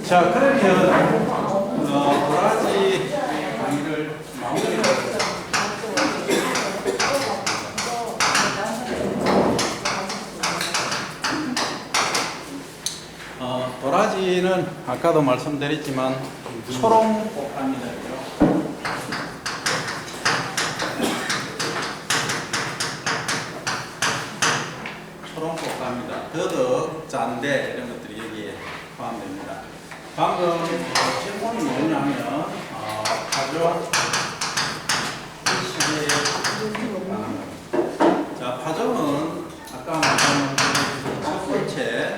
자, 그러면 도라지 강의를 마무리하겠습니다. 도라지는 아까도 말씀드렸지만 초롱꽃합니다. 초롱꽃합니다. 더덕, 짠데 이런 것들이 여기에 포함됩니다. 방금 질문이 뭐냐면 파종 자, 파종은 아까 말한 첫 번째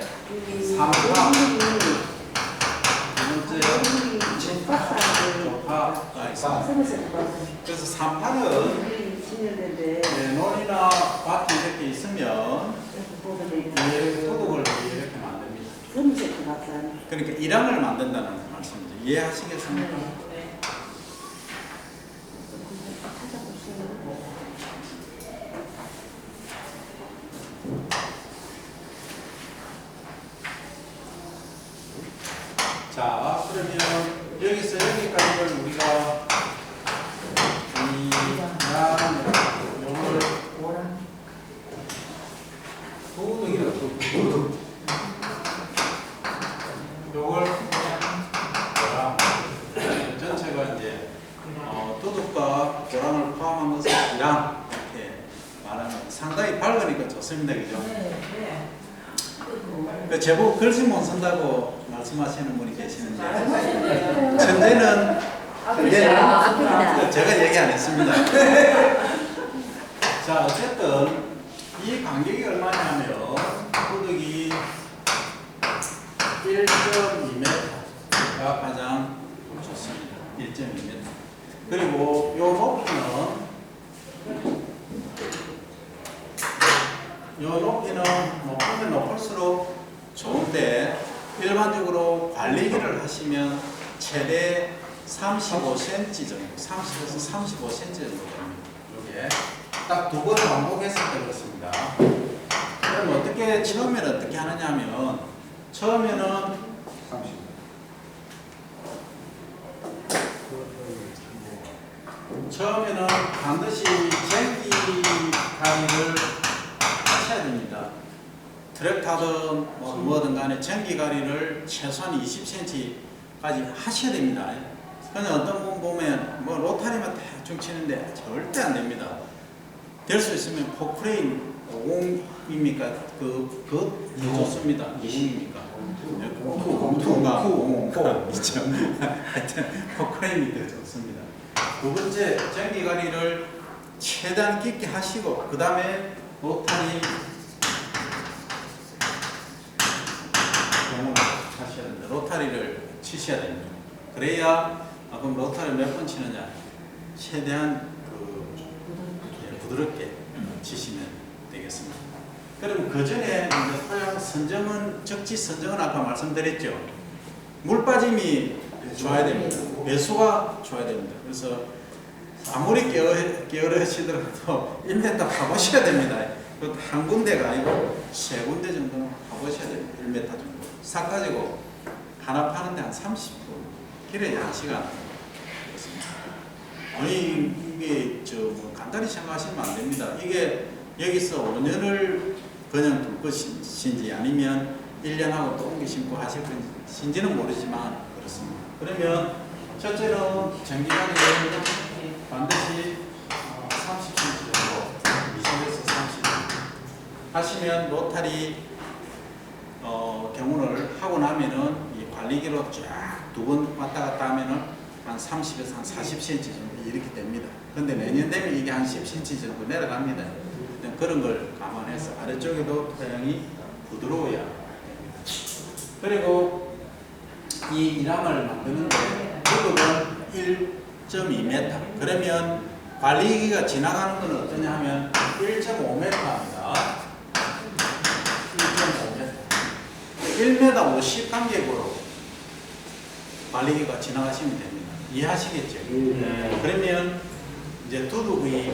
3파, 두 번째 조파가 있습니다. 그래서 3파는 논이나 밭이 이렇게 있으면 소득을 이렇게 만듭니다. 그러니까 일항을 만든다는 말씀이죠. 이해하시겠습니까? 자, 그러면 여기서 여기까지를 우리가 요걸 전체가 이제 도둑과 고랑을 포함한 것은 이랑 이렇게 말하는 상당히 밝으니까 좋습니다, 그죠? 그 제법 글씨 못 쓴다고 말씀하시는 분이 계시는데 천재는 제가 얘기 안 했습니다. 자, 어쨌든 이 간격이 얼마냐면 도둑이 1.2m가 가장 좋습니다. 1.2m. 그리고 요 높이는 높으면 높을수록 좋은데 일반적으로 관리기를 하시면 최대 35cm 정도, 30에서 35cm 정도 됩니다. 이게 딱 두 번 반복했을 때 그렇습니다. 그럼 처음에는 어떻게 하느냐 하면 처음에는 반드시 쟁기 가리를 하셔야 됩니다. 트랙타든 뭐든 간에 쟁기 가리를 최소한 20cm까지 하셔야 됩니다. 근데 어떤 분 보면 뭐 로타리만 대충 치는데 절대 안 됩니다. 될 수 있으면 포크레인 50입니까? 그거 좋습니다. 20입니까? 공투가 50 있죠. 하여튼 포크레인이 더 좋습니다. 두 번째, 쟁기가리를 최대한 깊게 하시고 그 다음에 로타리 경험을 하셔야 됩니다. 로타리를 치셔야 됩니다. 그래야 그럼 로타리 몇 번 치느냐? 최대한 부드럽게 치시면 되겠습니다. 그럼 그 전에 토양 선정은, 적지 선정은 아까 말씀드렸죠. 물 빠짐이 좋아야 됩니다. 배수가 좋아야 됩니다. 그래서 아무리 게으르시더라도 1m 가보셔야 됩니다. 한 군데가 아니고 세 군데 정도는 가보셔야 됩니다. 1m 정도. 싹 가지고 하나 파는데 한 30분, 길어야 1시간. 아니 이게 뭐 간단히 생각하시면 안 됩니다. 이게 여기서 5년을 그냥 둘 것인지 아니면 1년하고 또 옮겨 심고 하실 것인지는 모르지만 그렇습니다. 그러면 첫째는 전기가리를 반드시 30cm 정도, 20에서 30 하시면 로타리 경운을 하고 나면은 이 관리기로 쫙 두 번 왔다 갔다 하면은 한 30에서 한 40cm 정도 이렇게 됩니다. 근데 내년 되면 이게 한 10cm 정도 내려갑니다. 그런 걸 감안해서 아래쪽에도 토양이 부드러워야 됩니다. 그리고 이 이랑을 만드는데 도둑은 1.2m. 그러면 관리기가 지나가는 건 어떠냐 하면 1.5m입니다. 1.5m. 1m 50 간격으로 관리기가 지나가시면 됩니다. 이해하시겠죠? 그러면 이제 도둑의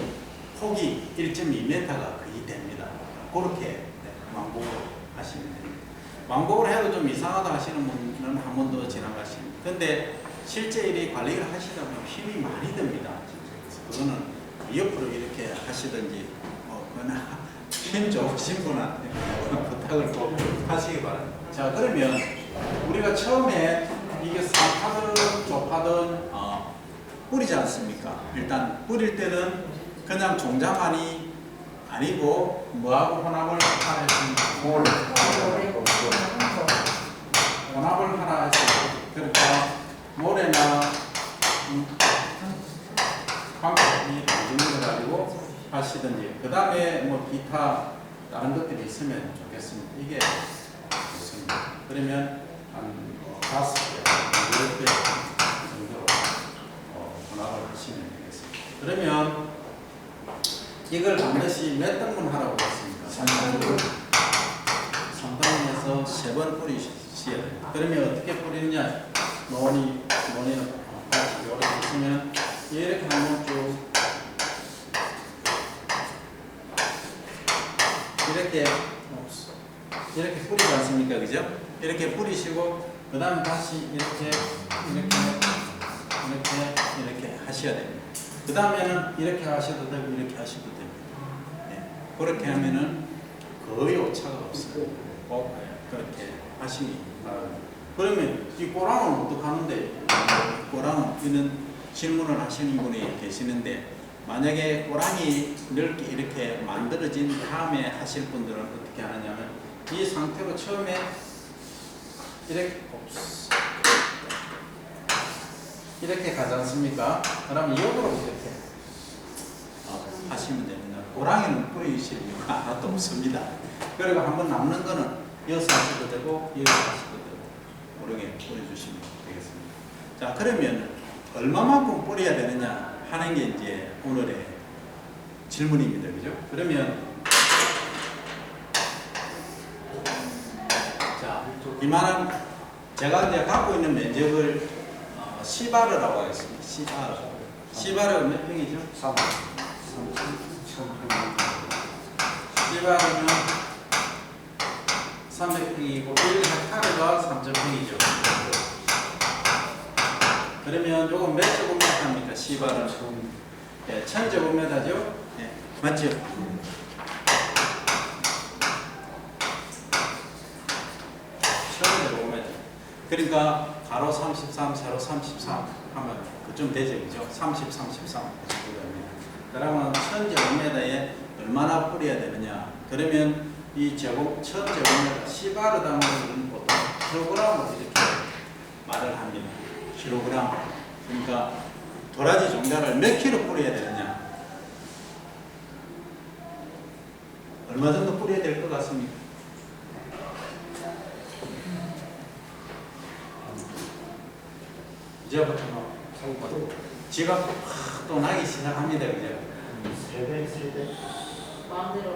폭이 1.2m가 거의 됩니다. 그렇게 왕복하시면 됩니다. 왕복을 해도 좀 이상하다 하시는 분은 한 번 더 지나가시면. 근데 실제 일이 관리를 하시다 보면 힘이 많이 듭니다. 그거는 옆으로 이렇게 하시든지 그거나 힘 좋으신 분한테 부탁을 꼭 하시기 바랍니다. 자, 그러면 우리가 처음에 이게 쌍파든 조파든 뿌리지 않습니까? 일단 뿌릴 때는 그냥 종자만이 아니고 뭐하고 혼합을 하나 했습니까? 혼합을 하나 했습니다. 그러니까 모래나 광석이 만드는 거 가지고 하시든지 그 다음에 뭐 기타 다른 것들이 있으면 좋겠습니다. 이게 좋습니다. 그러면 한 5개, 10개 정도로 혼합을 하시면 되겠습니다. 그러면 이걸 반드시 몇 등분 하라고 했습니까? 3단분에서 3번 뿌리셔야 돼요. 그러면 어떻게 뿌리느냐? 논이는 같이 이렇게 있으면 이렇게 한번 쭉 이렇게 뿌리지 않습니까? 그죠? 이렇게 뿌리시고 그 다음에 다시 이렇게 하셔야 됩니다. 그 다음에는 이렇게 하셔도 되고 이렇게 하셔도 됩니다. 네. 그렇게 하면은 거의 오차가 없어요. 꼭 그렇게 하시기 바랍니다. 그러면 이 꼬랑은 어떡하는데? 꼬랑은 이런 질문을 하시는 분이 계시는데 만약에 꼬랑이 넓게 이렇게 만들어진 다음에 하실 분들은 어떻게 하느냐면 이 상태로 처음에 이렇게 가지 않습니까? 그러면 역으로 이렇게 하시면 됩니다. 꼬랑이는 뿌리실 이유가 하나도 없습니다. 그리고 한번 남는 거는 여기서 하셔도 되고 여기서 하셔도 되고 모르게 뿌려주시면 되겠습니다. 자, 그러면 얼마만큼 뿌려야 되느냐 하는 게 이제 오늘의 질문입니다. 그죠? 그러면 자, 이만한 제가 이제 갖고 있는 면적을 시바르라고 하겠습니다. 시바르 몇 평이죠? 3. 시바르는 300평이고 1헥타르가 3,000평이죠. 그러면 요건 몇 제곱미터입니까? 시바르는 1000제곱미터죠? 네. 맞죠? 1000제곱미터. 그러니까 가로 33, 세로 33 하면 그쯤 되죠, 그죠? 30, 33 그러면 1000제곱미터에 얼마나 뿌려야 되느냐? 그러면 이 1000제곱미터 시바르 단위는 보통 킬로그램으로 이렇게 말을 합니다. 킬로그램. 그러니까 도라지 종자를 몇 킬로 뿌려야 되느냐? 얼마 정도 뿌려야 될 것 같습니까? 이제부터 지갑 또 나기 시작합니다. 그죠? 세대. 마음대로.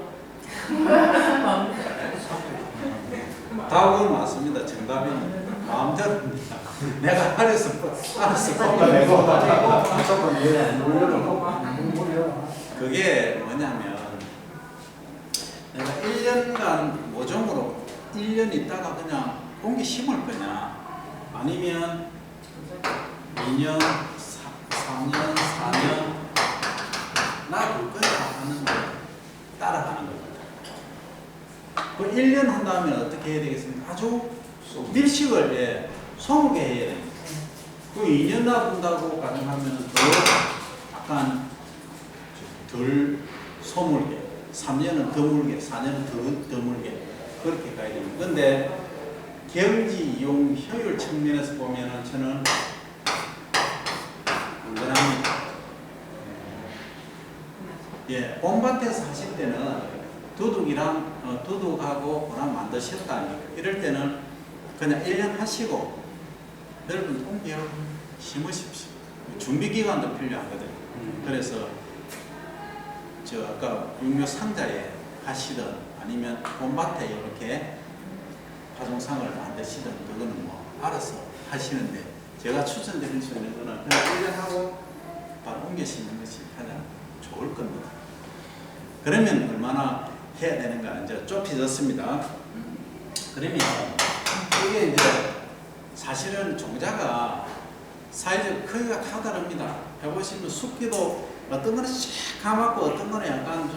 답은 맞습니다. 정답은 마음대로입니다. 내가 알아서 그게 뭐냐면 내가 1년간 모종으로 1년 있다가 그냥 옮기 심을 거냐 아니면 2년, 3년, 4년 놔둘 거냐 하는 거 따라가는 겁니다. 그 1년 한다면 어떻게 해야 되겠습니까? 아주 밀식을 소무게 해야 됩니다. 그 2년 놔둔다고 가정하면 더 약간 덜 소물게, 3년은 더 물게, 4년은 더 물게 그렇게 가야 됩니다. 그런데 경지 이용 효율 측면에서 보면은 저는 안전합니다. 봄밭에서 하실 때는 두둑하고 그냥 만드셨다 이럴 때는 그냥 1년 하시고 넓은 통기에 심으십시오. 준비 기간도 필요하거든요. 그래서 저 아까 육묘 상자에 하시든 아니면 봄밭에 이렇게 파종상을 만드시든 그거는 뭐 알아서 하시는데 제가 추천드릴 수 있는 거는 그냥 1년 하고 바로 옮겨 심는 것이 가장 좋을 겁니다. 그러면 얼마나 해야 되는가 이제 좁혀졌습니다. 그러면 이게 이제 사실은 종자가 사이즈 크기가 다 다릅니다. 해보시면 숫기도 어떤 거는 쫙 감았고 어떤 거는 약간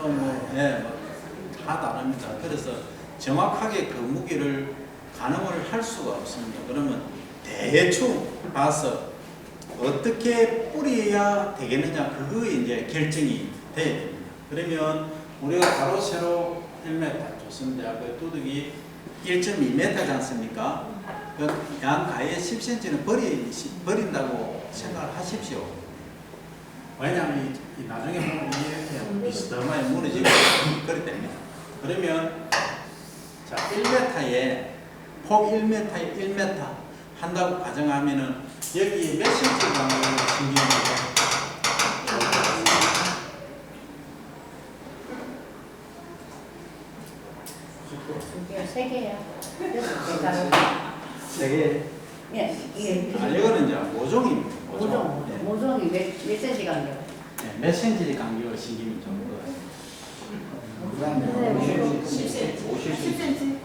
다 다릅니다. 그래서 정확하게 그 무게를 가늠을 할 수가 없습니다. 그러면 대충 봐서 어떻게 뿌려야 되겠느냐 그거에 이제 결정이 돼야 됩니다. 그러면 우리가 가로 세로 1m 조선대학교의 두둑이 1.2m지 않습니까? 그 양가에 10cm는 버린다고 생각을 하십시오. 왜냐하면 나중에 보면 이렇게 비스듬하게 무너지고 그렇기 때문에. 그러면 자 1m에 폭 1m에 1m 한다고 가정하면은 여기 몇 cm 간격으로 신기합니까? 세 개야. 세 개. 예, 이게 이거는 이제 모종입니다. 모종. 네. 모종이 몇 cm 간격? 네, 몇 cm 간격으로 신기면 정도. 50cm. 50cm.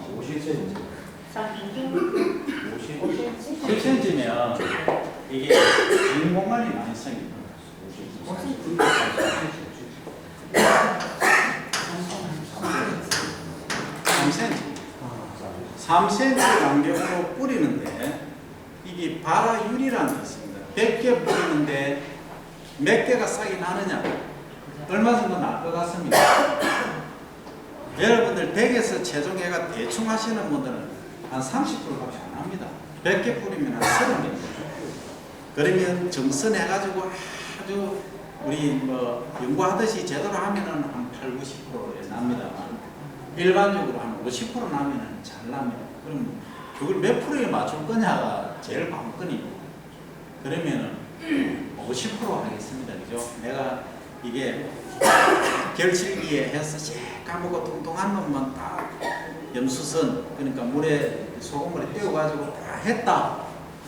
10cm면 이게 빈 공간이 많이 생깁니다. 3cm 간격으로 뿌리는데 이게 발화율이라는 게 있습니다. 100개 뿌리는데 몇 개가 싹이 나느냐 얼마 정도 날 것 같습니다. 여러분들 100에서 최종해가 대충 하시는 분들은 한 30%밖에 안 합니다. 100개 뿌리면 한 30개. 그러면 정선해가지고 아주 우리 뭐 연구하듯이 제대로 하면은 한 8, 90%에 납니다만 일반적으로 한 50% 나면은 잘 납니다. 그럼 그걸 몇 프로에 맞출 거냐가 제일 관건입니다. 그러면은 50% 하겠습니다. 그죠? 내가 이게 결실기에 해서 까먹고 통통한 놈만 딱 염수선 그러니까 물에 소금물에 띄워가지고 다 했다.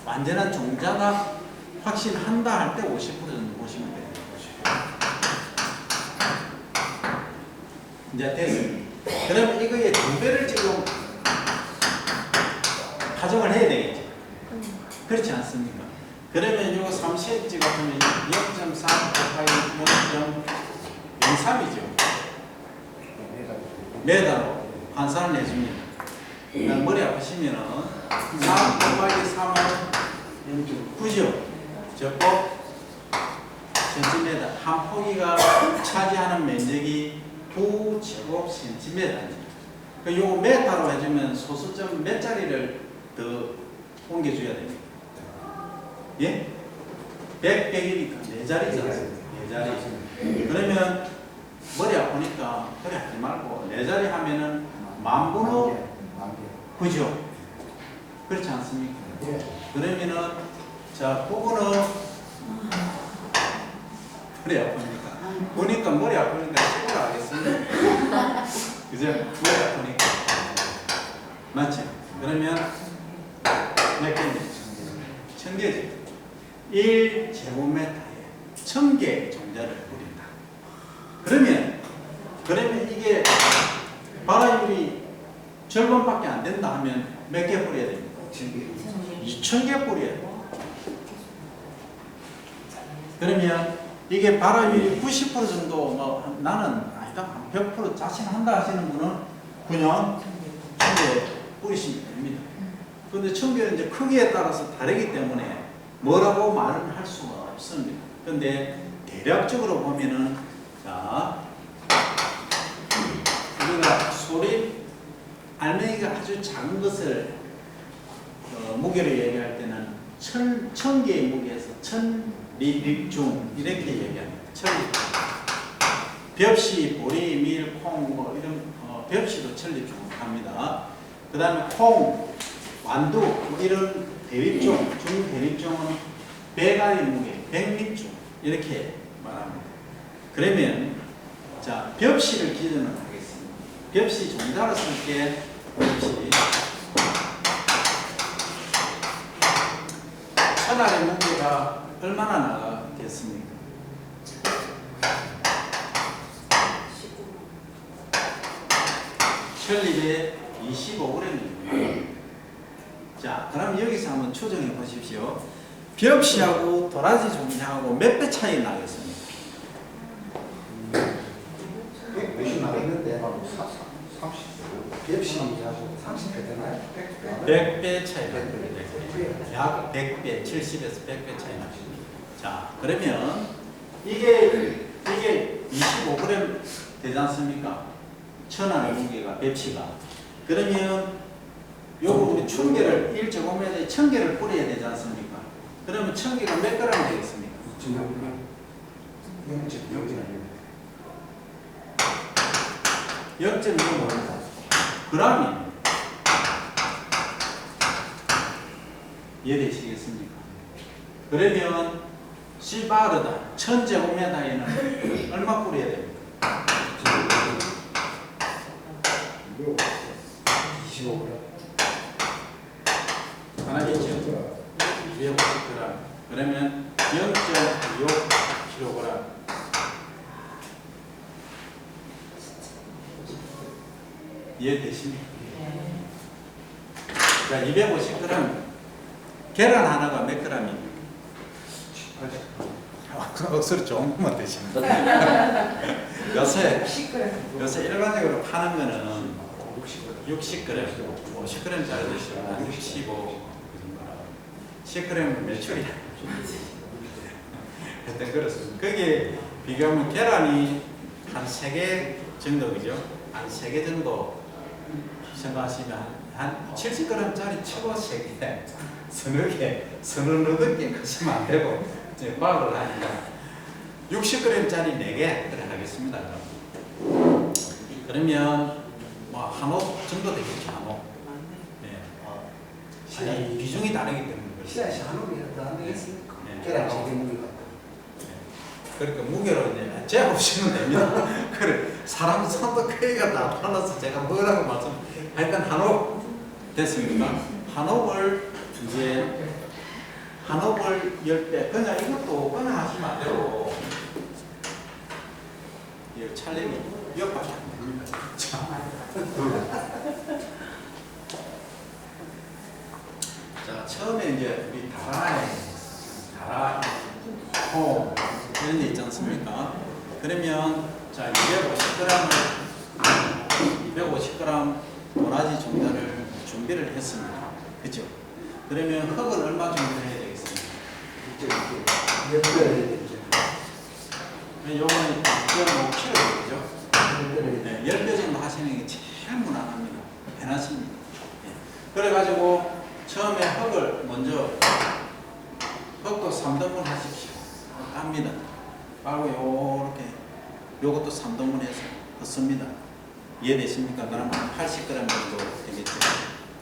완전한 종자가 확신한다 할 때 50% 정도 보시면 됩니다. 이제 됐습니다. 그러면 이거에 두 배를 지금 가정을 해야 되겠죠. 그렇지 않습니까? 그러면 이거 3cm 같으면 0.4 곱하기 0.03이죠. 메다로 환산을 내줍니다. 머리 아프시면은 3 곱하기 3은 9죠. 적법 cm. 한 포기가 차지하는 면적이 9제곱cm입니다. 요거 메타로 해주면 소수점 몇 자리를 더 옮겨줘야 됩니다. 예? 100, 100이니까 4자리잖아요. 4자리. 그러면 머리 아프니까 그래 하지 말고 4자리 하면은 만분의 그죠? 그렇지 않습니까? 그러면은 자 그거는 머리 아프니까 보니까 머리 아프니까 식으로 하겠습니다. 그죠? 머리 아프니까 맞지? 그러면 몇 개인지 1000개지. 1제곱미터에 1000개의 종자를 뿌린다. 그러면 이게 발화율이 절반밖에 안 된다 하면 몇 개 뿌려야 됩니까? 2000개 뿌려야 돼요. 그러면 이게 발화율이 90% 정도 뭐 나는 아니다 100% 자신한다 하시는 분은 그냥 1000개 뿌리시면 됩니다. 그런데 1000개는 이제 크기에 따라서 다르기 때문에 뭐라고 말을 할 수가 없습니다. 그런데 대략적으로 보면은 자 우리가 소립 알맹이가 아주 작은 것을 무게를 얘기할 때는 1000개의 무게에서 1000리중 이렇게 얘기합니다. 1000리중. 벽시, 보리, 밀, 콩 뭐 이런 벽시도 1000리중 합니다. 그 다음에 콩, 완두 뭐 이런 대립종, 중대립종은 100알의 무게, 100리중 이렇게 말합니다. 그러면 자 벽시를 기준으로 하겠습니다. 벽시 종자로 쓸게 벽시 1000알의 무게가 얼마나 나가겠습니까? 1225g입니다. 자, 그럼 여기서 한번 추정해 보십시오. 벽시하고 도라지 종자하고 몇 배 차이 나겠습니까? 150 나겠는데 30 벽시하고 30배 되나요? 100배 차이 납니다. 약 100배, 70에서 100배 차이 납니다. 자, 그러면 이게 25g 되지 않습니까? 천안의 무게가 벽시가. 그러면 요거 우리 춘계를 1제곱미터에 1000개를 뿌려야 되지 않습니까? 그러면 1000개가 몇 그램 되겠습니까? 0.05 그램이 이해되시겠습니까? 그러면 C바르다 1000제곱미터에는 얼마 뿌려야 됩니까? 25g. 하나겠죠? 250g. 그러면 0.26kg. 이해되십니까? 자, 250g. 계란 하나가 몇 g입니까? 억수로 좋은 것만 드십니다. 요새 일반적으로 파는 거는 60g, 50g짜리 드시면 한 65, 10g은 매출이야. 하여튼 그렇습니다. 거기에 비교하면 계란이 한 3개 정도, 그죠? 한 3개 정도 생각하시면 한 70g짜리 최고 3개, 서너 개, 서너 개 가시면 안 되고, 이제 빠를 하니까 60g짜리 4개 들어가겠습니다. 그러면 뭐 한옥 정도 되겠죠, 한옥. 네. 아니, 비중이 다르기 때문에 그렇습니다. 시야시 한옥이라도 안 되겠습니까? 네. 계란 3개 무게가. 그러니까 무게로 이제 제가 보시면 됩니다. 그래, 사람 손도 크기가 다 달라서 제가 뭐라고 말씀, 하여튼 한옥 됐습니까? 한옥을 이제 한옥을 10배, 그냥 이것도 그냥 하시면 안 되고, 이 찰림이 이것밖에 안 됩니다. 자, 처음에 이제 우리 다라, 호 이런 데 있지 않습니까? 그러면 자, 250g 도라지 종자를 준비를 했습니다. 그죠? 그러면 흙은 얼마 정도 해야 되겠습니까? 요거는 2.5kg죠? 네, 10배 정도 하시는 게 제일 무난합니다. 편하십니다. 네. 그래가지고 처음에 흙을 먼저 흙도 3등분 하십시오. 깝니다. 깔고 요렇게 요것도 3등분 해서 흙습니다. 이해되십니까? 그러면 한 80g 정도 되겠죠.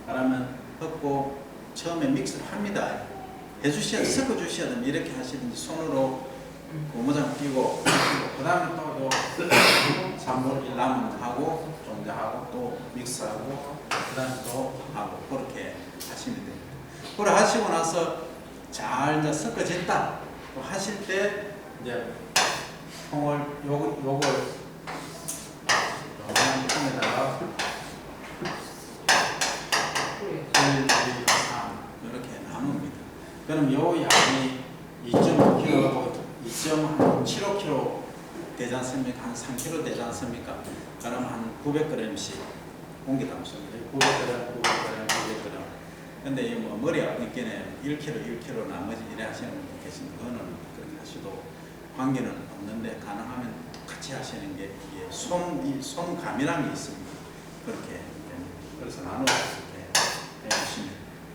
그러면 흙고 처음에 믹스를 합니다. 해주셔야, 섞어주셔야 되면 이렇게 하시든지 손으로 고무장 끼고, 그 다음에 또 요 3분의 1 남은 하고, 종자하고 또 믹스하고, 그 다음에 또 하고, 그렇게 하시면 됩니다. 그걸 하시고 나서 잘 이제 섞어졌다. 또 하실 때, 이제 통을, 요걸, 요만한 통에다가 1, 2, 3 이렇게 나눕니다. 그럼 요 양이 2.5kg, 2.75kg 되지 않습니까? 한 3kg 되지 않습니까? 그럼 한 900g씩 옮겨 담습니다. 900g, 900g. 근데 이 뭐 머리 아프니까는 1kg 나머지 이래 하시는 분들 계신데, 그거는 그렇게 하셔도 관계는 없는데, 가능하면 같이 하시는 게 이게 손감이라는 게 있습니다. 그렇게 됩니다. 그래서 나눠서 이렇게 해주시면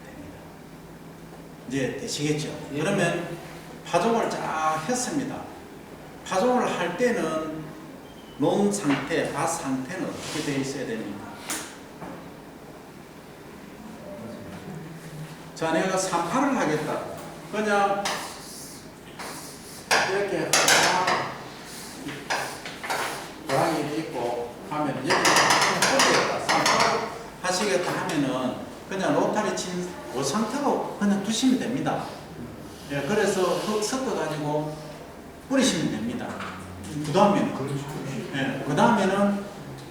됩니다. 이제 되시겠죠? 그러면 파종을 쫙 했습니다. 파종을 할 때는 논 상태, 밭 상태는 어떻게 되어 있어야 됩니까? 자, 내가 3파를 하겠다. 그냥 이렇게 고랑이를 입고 하면 여기 하겠다. 3파를 하시겠다 하면은 그냥 로타리 친 그 상태로 그냥 두시면 됩니다. 예, 그래서 흙 섞어가지고 뿌리시면 됩니다. 그 다음에는, 예, 그 다음에는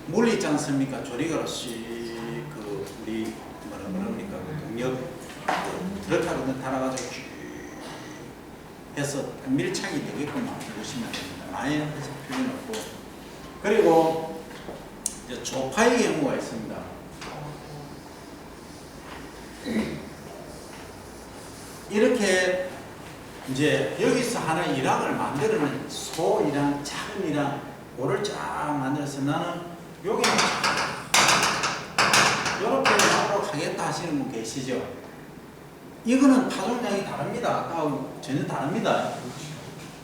물 있지 않습니까? 조리가로 씨, 우리, 뭐라 그럽니까? 그 동력, 그렇다고 달아가지고 쭉 해서 밀착이 되게끔 만드시면 됩니다. 많이 하실 필요는 없고. 그리고 이제 조파의 경우가 있습니다. 이렇게 이제 여기서 하나의 일항을 만들어낸 소일항, 작은 일항, 그를 쫙 만들어서 나는 여기는 이렇게 하도록 하겠다 하시는 분 계시죠? 이거는 파종량이 다릅니다. 아까하고 전혀 다릅니다.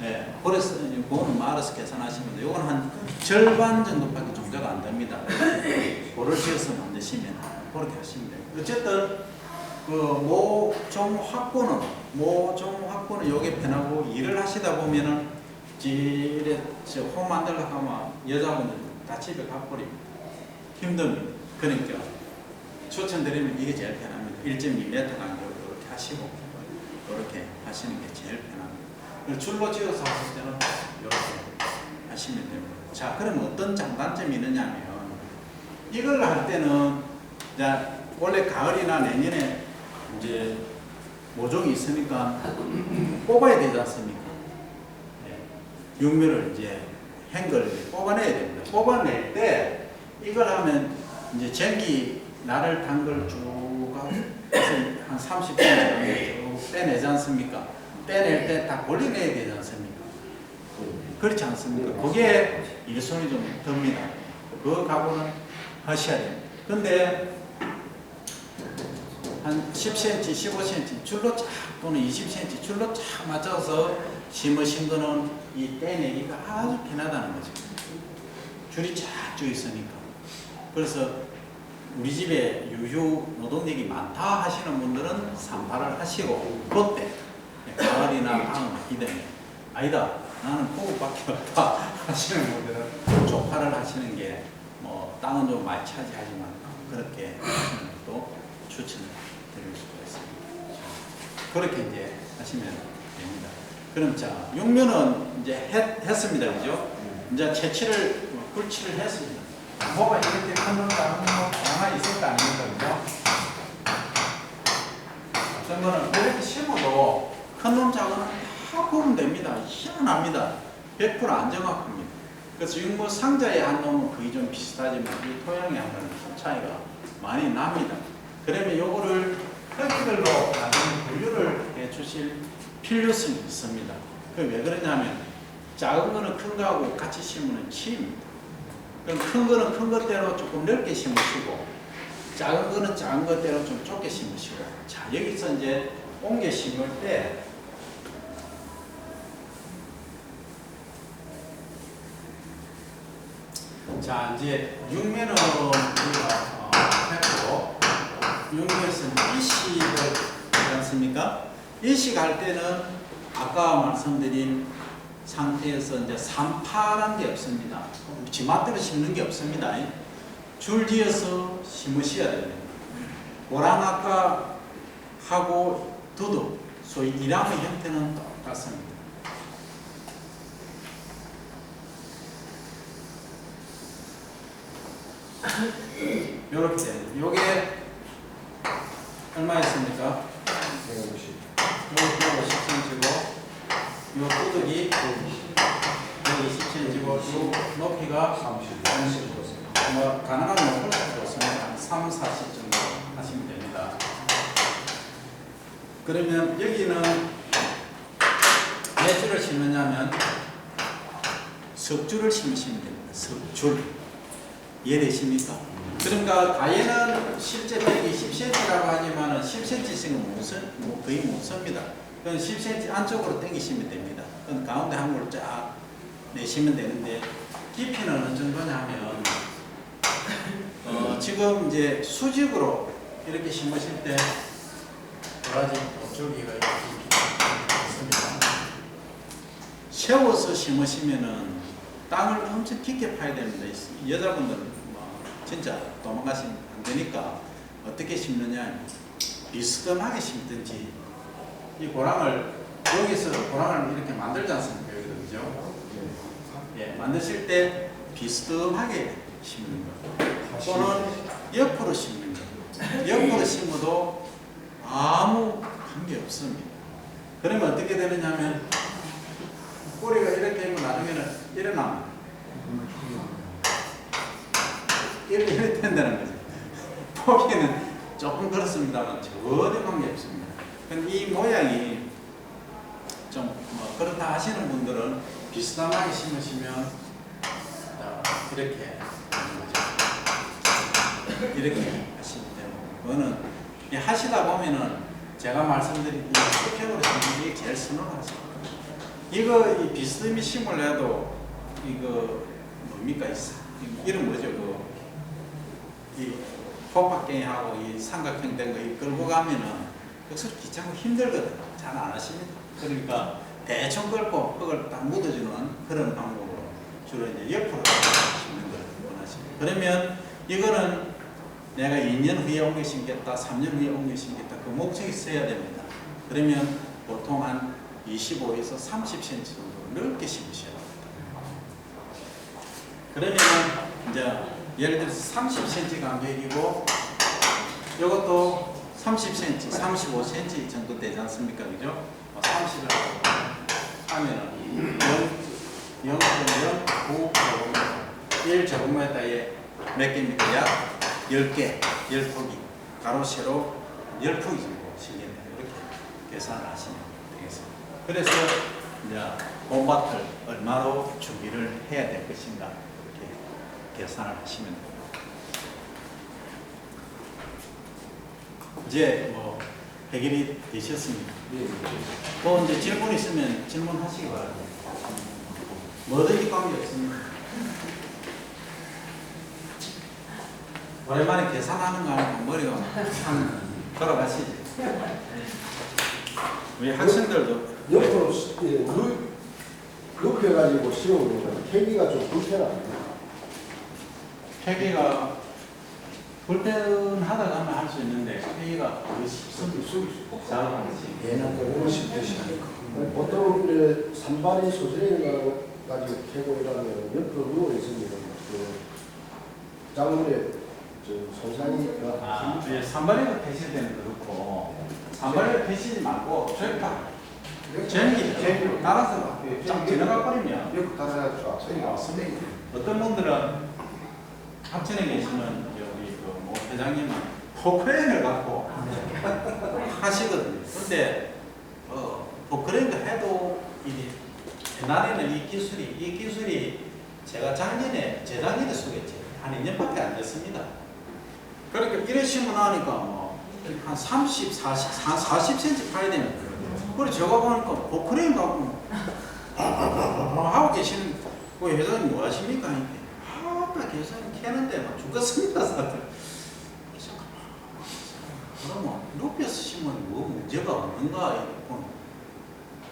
예, 그래서 그거는 말아서 계산하시면 돼요. 이건 한 절반 정도밖에 종자가 안 됩니다. 그를 지어서 만드시면 그렇게 하시면 돼요. 어쨌든 그 모종 확보는 요게 편하고 일을 하시다 보면은 지레 홈 만들려고 하면 여자분들 다 집에 가버립니다. 힘듭니다. 그러니까 추천드리면 이게 제일 편합니다. 1.2m 간격으로 이렇게 하시고 이렇게 하시는 게 제일 편합니다. 줄로 지어서 하실 때는 이렇게 하시면 됩니다. 자, 그럼 어떤 장단점이 있느냐면 이걸 할 때는 자, 원래 가을이나 내년에 이제 모종이 있으니까 뽑아야 되지 않습니까? 육묘를 이제 행걸 뽑아내야 됩니다. 뽑아낼 때 이걸 하면 이제 전기 날을 단 걸 쭉 하고 한 30분 정도 쭉 빼내지 않습니까? 빼낼 때 다 골라내야 되지 않습니까? 그렇지 않습니까? 그게 일손이 좀 듭니다. 그 각오는 하셔야 됩니다. 근데 한 10cm, 15cm 줄로 쫙 또는 20cm 줄로 쫙 맞춰서 심으신 거는 이 떼내기가 아주 편하다는 거죠. 줄이 쫙 쭉 있으니까. 그래서 우리 집에 유휴 노동력이 많다 하시는 분들은 산발을 하시고 그때 가을이나 방을 기대면 아니다 나는 포구밖에 없다 하시는 분들은 조파를 하시는 게 뭐 땅은 좀 많이 차지하지만 그렇게 하시는 것도 추천을 드릴 수가 있습니다. 그렇게 이제 하시면 됩니다. 그럼 자, 육묘는 이제 했습니다. 그죠? 이제 채취를, 굴치를 했습니다. 뭐가 이렇게 큰놈 작은 놈 하나 있을 거 아닙니까? 그죠? 어떤 거는 이렇게 심어도 큰 놈 작은 놈 다 구분 됩니다. 희한합니다. 100% 안 정확합니다. 그래서 육묘 상자에 한 놈은 거의 좀 비슷하지만 이 토양에 한 놈은 좀 차이가 많이 납니다. 그러면 요거를 크기별로 나중에 분류를 해 주실 필요성이 있습니다. 그 왜 그러냐면 작은 거는 큰 거하고 같이 심으면 치입니다. 그럼 큰 거는 큰 것대로 조금 넓게 심으시고 작은 거는 작은 것대로 좀 좁게 심으시고 자 여기서 이제 옮겨 심을 때 자 이제 육면은 우리가 했고 육면에서 이식을 하지 않습니까? 이식할 때는 아까 말씀드린 상태에서 이제 산파란 게 없습니다. 지맛대로 심는 게 없습니다. 줄지어서 심으셔야 됩니다. 오랑아까 하고 두둑, 소위 이랑의 형태는 똑같습니다. 요렇게 됩니다. 요게 얼마였습니까? 150. 요거 10cm고 요 두둑이 20cm고 요 높이가 30. 뭐 가능한 높을 수도 있습니다. 한 3, 40 정도 하시면 됩니다. 그러면 여기는 몇 줄을 심느냐면 석줄을 심으시면 됩니다. 석줄. 이해되십니까? 그러니까 가해는 실제 120cm라고 하지만 10cm씩은 거의 못 씁니다. 그건 10cm 안쪽으로 당기시면 됩니다. 그건 가운데 한 걸 쫙 내시면 되는데 깊이는 어느 정도냐 하면 지금 이제 수직으로 이렇게 심으실 때 도라지 곱줄기가 이렇게 있습니다. 세워서 심으시면은 땅을 엄청 깊게 파야 됩니다. 여자분들은 뭐 진짜 도망가시면 안 되니까 어떻게 심느냐 비스듬하게 심든지 이 고랑을 여기서 고랑을 이렇게 만들지 않습니까? 여기도 그죠? 예, 만드실 때 비스듬하게 심는 거 또는 옆으로 심는 거 옆으로 심어도 아무 관계 없습니다. 그러면 어떻게 되느냐 하면 꼬리가 이렇게 있고 나중에는 일어납니다. 이렇게 된다는 거죠. 보기에는 조금 그렇습니다만 전혀 관계 없습니다. 근데 이 모양이 좀 뭐 그렇다 하시는 분들은 비스듬하게 심으시면 이렇게 하는 거죠. 이렇게 하시면 되고, 그거는 하시다 보면은 제가 말씀드린 이 수평으로 심는 게 제일 선호하죠. 이거 이 비스듬히 심으려도 이거 뭡니까 이름 뭐죠 이 호박갱이하고 이 삼각형 된 거 끌고 가면은 역시 귀찮고 힘들거든요. 잘 안 하십니다. 그러니까 대충 끌고 흙을 딱 묻어주는 그런 방법으로 주로 이제 옆으로 심는 걸 원하십니다. 그러면 이거는 내가 2년 후에 옮겨 심겠다, 3년 후에 옮겨 심겠다, 그 목적이 있어야 됩니다. 그러면 보통 한 25에서 30cm 정도 넓게 심으셔야 됩니다. 그러면 이제 예를 들어서 30cm 간격이고 이것도 30cm, 35cm 정도 되지 않습니까? 그죠? 30을 하면은 0.09 1제곱미터에 몇 개입니까? 약 10개, 10폭이 가로 세로 10폭이 정도 실린다. 이렇게 계산을 하시면 되겠습니다. 그래서 이제 봄밭을 얼마로 준비를 해야 될 것인가 이렇게 계산을 하시면 됩니다. 이제 뭐 해결이 되셨습니다. 또 이제 질문 있으면 질문하시기 바랍니다. 뭐든지 관계 없습니다. 오랜만에 계산하는 거 하니까 머리가 참 돌아가시죠. 우리 학생들도 옆으로 눕혀가지고 씌우면 캐기가 좀 불편합니다. 폐기가 불편하다가 하면 할 수 있는데 폐기가 거의 쉽습니다. 잘 하지. 얘는 또 50대씩. 보통 이제 산발이 소재가 가지고 캐고 이러면 옆으로 누워 있습니다. 그 작물에 손상이니까. 예, 산발이가 폐시되는 거 그렇고 산발이가 폐시지 말고 저희가 전기 따라서 쫙 지나가 버리면 옆 따라서 소리가 없습니다. 어떤 분들은 합천에 계시는 우리 뭐 회장님은 포크레인을 갖고 하시거든요. 근데 포크레인을 해도 옛날에는 이 기술이 제가 재작년에 쓰겠지 한 2년밖에 안 됐습니다. 그러니까 이러시면 나니까 한 30, 40cm 파야 되는 거예요. 그래 제가 보니까 포크레인 갖고 하고 계시는 그 회장님 뭐 하십니까? 아빠 계산이 캐는데 막 죽겠습니다. 사들. 그러면 높여서 심으면 뭐 문제가 없는가?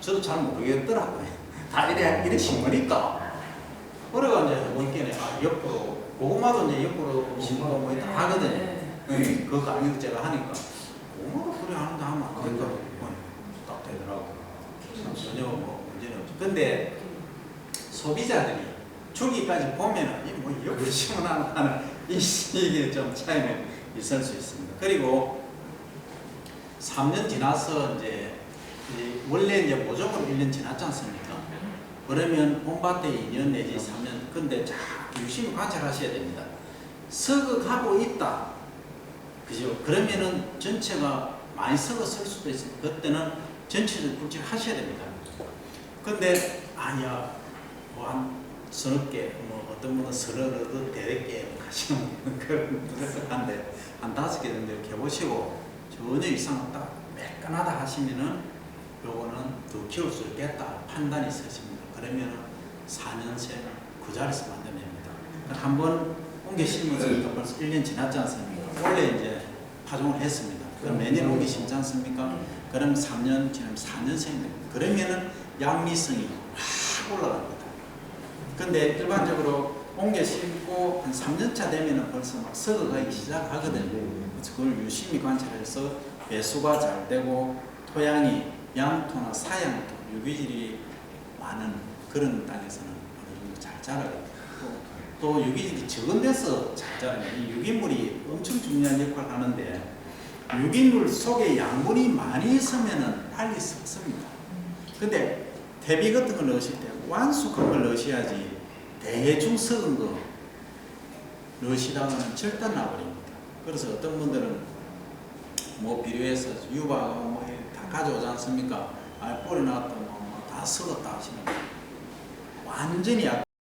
저도 잘 모르겠더라고요. 다 이래 심으니까. 그래가 이제 원께는 옆으로 고구마도 이제 옆으로 심고 뭐 다 하거든요. 그 강의도 제가 하니까 고구마도 그래 하는데 하면 안 된다. 딱 되더라고. 전혀 뭐 문제는 없죠. 근데 소비자들이 주기까지 보면은 이 뭐 옆으로 심어놔 하는 이게 좀 차이가 있을 수 있습니다. 그리고 3년 지나서 이제 원래 이제 모종으로 1년 지났지 않습니까? 그러면 봄밭에 2년 내지 3년 근데 자 유심히 관찰하셔야 됩니다. 썩어가고 있다. 그죠? 그러면은 전체가 많이 썩었을 수도 있어요. 그때는 전체적으로 굵직을 하셔야 됩니다. 근데 아니야 뭐 한 서너 개, 뭐 어떤 분은 서너 대댓 개 하시는 그런 한데 한 5개 정도 이렇게 해보시고 전혀 이상은 딱 매끈하다 하시면은 요거는 더 키울 수 있겠다 판단이 있으십니다. 그러면은 4년새 그 자리에서 만들어냅니다. 한번 옮겨 심으니까 벌써 1년 지났지 않습니까? 원래 이제 파종을 했습니다. 그럼 매년 옮겨 심지 않습니까? 그럼 3년 지나면 4년생입니다. 그러면은 양미성이 확 올라갑니다. 근데 일반적으로 옮겨 심고 한 3년차 되면은 벌써 막 썩어가기 시작하거든요. 그래서 그걸 유심히 관찰해서 배수가 잘 되고 토양이 양토나 사양토, 유기질이 많은 그런 땅에서는 어느 정도 잘 자라요. 또 유기질이 적은 데서 잘 자라요. 이 유기물이 엄청 중요한 역할을 하는데 유기물 속에 양분이 많이 있으면 빨리 썩습니다. 근데 대비 같은 걸 넣으실 때 완숙한 걸 넣으셔야지 대충 썩은 거 넣으시다가는 절단 나버립니다. 그래서 어떤 분들은 뭐 비료에서 유박 뭐 다 가져오지 않습니까? 아, 뿌려놨다 뭐 다 썩었다 하시는 거예요. 완전히 약간